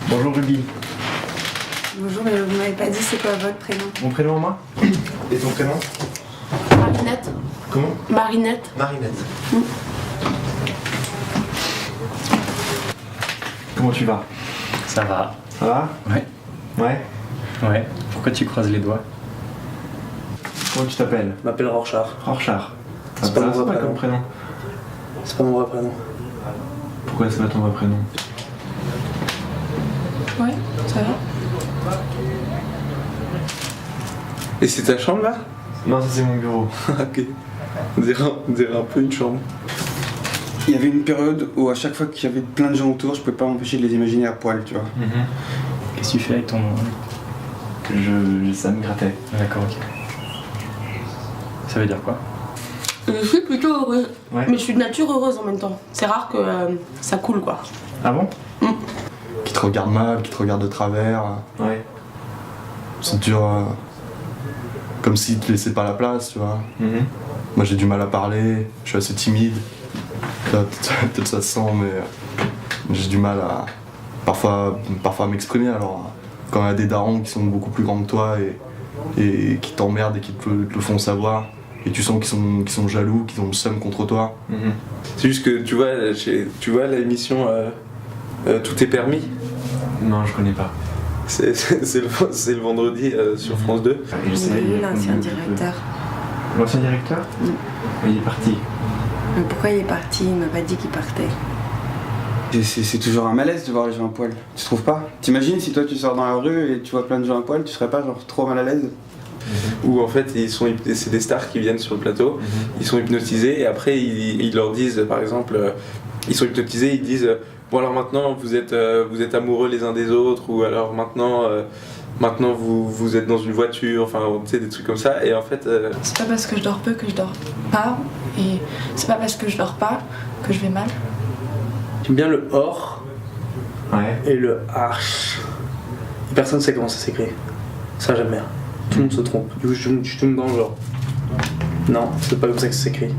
Bonjour Ruby. Bonjour, mais vous m'avez pas dit c'est quoi votre prénom? Mon prénom à moi? Et ton prénom? Marinette. Comment? Marinette. Marinette. Comment tu vas? Ça va. Ça va? Ouais. Ouais. Ouais. Pourquoi tu croises les doigts? Comment tu t'appelles? Je m'appelle Rorschach. Rorschach. C'est pas mon vrai comme prénom. C'est pas mon vrai prénom. Pourquoi c'est pas ton vrai prénom? Ouais, ça va. Et c'est ta chambre là? Non, ça c'est mon bureau. Ok. On dirait un peu une chambre. Il y avait une période où à chaque fois qu'il y avait plein de gens autour, je pouvais pas m'empêcher de les imaginer à poil, tu vois. Qu'est-ce que tu fais avec ton... Ça me grattait. D'accord, ok. Ça veut dire quoi? Je suis plutôt heureuse. Ouais. Mais je suis de nature heureuse en même temps. C'est rare que ça coule quoi. Ah bon? Qui te regarde mal, qui te regarde de travers. Ouais. C'est dur. Comme s'il te laissait pas la place, tu vois. Moi j'ai du mal à parler, je suis assez timide. Là, peut-être ça se sent, mais j'ai du mal à parfois à m'exprimer. Alors quand il y a des darons qui sont beaucoup plus grands que toi et qui t'emmerdent et qui te le font savoir, et tu sens qu'ils sont jaloux, qu'ils ont le seum contre toi. C'est juste que tu vois l'émission Tout est permis. Non, je connais pas. C'est le vendredi sur France 2. Je sais, Il est l'ancien directeur. L'ancien directeur? Il est parti. Mais pourquoi il est parti? Il m'a pas dit qu'il partait. C'est toujours un malaise de voir les gens à poil, tu trouves pas? T'imagines si toi tu sors dans la rue et tu vois plein de gens à poil, tu serais pas genre trop mal à l'aise? Où en fait c'est des stars qui viennent sur le plateau, ils sont hypnotisés et après ils leur disent par exemple, ils sont hypnotisés, ils disent bon alors maintenant vous êtes amoureux les uns des autres, ou alors maintenant vous êtes dans une voiture, enfin tu sais des trucs comme ça, et en fait C'est pas parce que je dors peu que je dors pas, et c'est pas parce que je dors pas que je vais mal. j'aime bien le or et le arch. Personne sait comment ça s'écrit. Ça j'aime bien. Tout le monde se trompe. Du coup je tombe dans le genre. Non, c'est pas comme ça que ça s'écrit.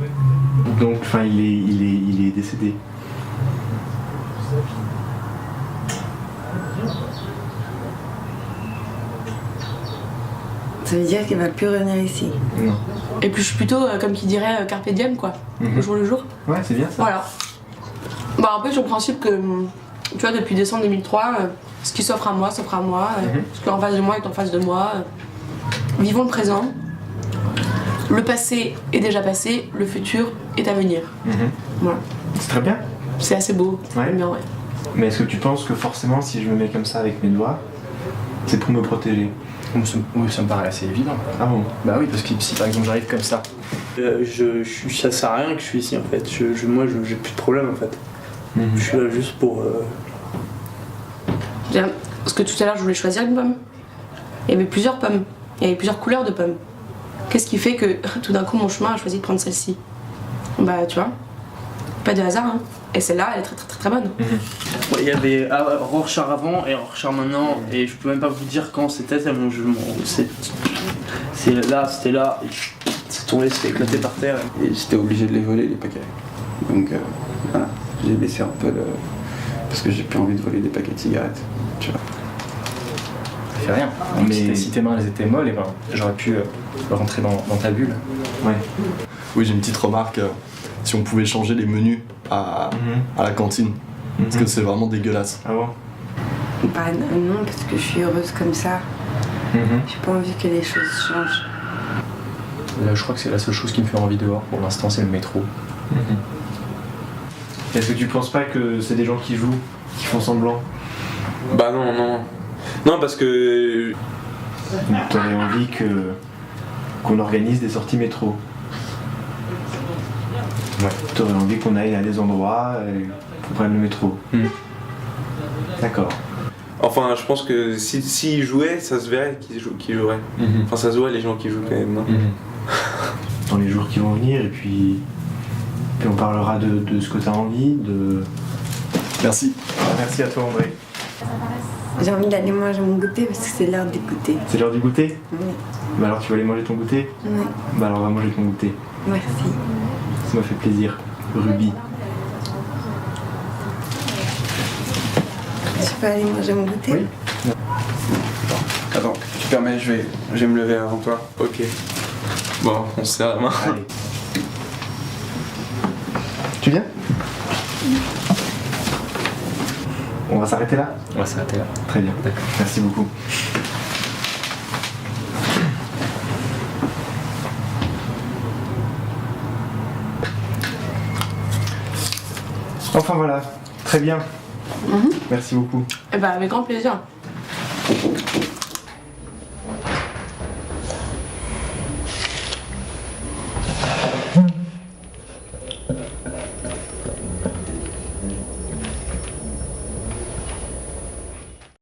Donc, enfin, il est décédé. Ça veut dire qu'il va plus revenir ici. Non. Et puis je suis plutôt, comme qui dirait, carpe diem quoi. Le jour le jour. Ouais, c'est bien ça. Voilà. Bah un peu sur le principe que, tu vois, depuis décembre 2003, ce qui s'offre à moi, ce qui est en face de moi est en face de moi. Vivons le présent. Le passé est déjà passé, le futur est à venir. Voilà. C'est très bien. C'est assez beau. Ouais. J'aime bien, ouais. Mais est-ce que tu penses que forcément, si je me mets comme ça avec mes doigts, c'est pour me protéger? Oui, ça me paraît assez évident. Ah bon? Bah oui, parce que si par exemple j'arrive comme ça, Ça sert à rien que je suis ici en fait. Moi j'ai plus de problème en fait. Je suis là juste pour. Parce que tout à l'heure je voulais choisir une pomme. Il y avait plusieurs pommes. Il y avait plusieurs couleurs de pommes. Qu'est-ce qui fait que tout d'un coup mon chemin a choisi de prendre celle-ci? Bah tu vois, pas de hasard hein. Et celle-là elle est très très très, très bonne. Il y avait Rorschach avant et Rorschach maintenant, et je peux même pas vous dire quand c'était tellement c'était là, c'est tombé, c'est éclaté par terre. Et j'étais obligé de les voler les paquets. Donc voilà, j'ai baissé un peu parce que j'ai plus envie de voler des paquets de cigarettes, tu vois. ça fait rien. Donc, Mais- si tes mains elles étaient molles, et ben, j'aurais pu rentrer dans ta bulle. Ouais. Oui, j'ai une petite remarque. Si on pouvait changer les menus à la cantine, parce que c'est vraiment dégueulasse. Ah bon? Bah non, parce que je suis heureuse comme ça. J'ai pas envie que les choses changent. Là, je crois que c'est la seule chose qui me fait envie dehors pour l'instant, c'est le métro. Est-ce que tu penses pas que c'est des gens qui jouent, qui font semblant? Bah non parce que T'aurais envie qu'on organise des sorties métro? Ouais. T'aurais envie qu'on aille à des endroits et qu'on prenne le métro? D'accord. enfin je pense que s'ils jouaient, ça se verrait qu'ils joueraient. Enfin ça se voit les gens qui jouent quand même, non? Dans les jours qui vont venir, et puis on parlera de ce que t'as envie, de... Merci. Merci à toi André. J'ai envie d'aller manger mon goûter parce que c'est l'heure du goûter. C'est l'heure du goûter? Oui. Bah alors tu vas aller manger ton goûter? Oui. Bah alors on va manger ton goûter. Merci. Ça m'a fait plaisir. Ruby. peux aller manger mon goûter? Oui. Attends, tu permets, je vais me lever avant toi. Ok. Bon, on se serre la main. Allez. Tu viens? On va s'arrêter là? On va s'arrêter là. Très bien. D'accord. Merci beaucoup. Enfin voilà, très bien. Merci beaucoup. Eh ben, avec grand plaisir.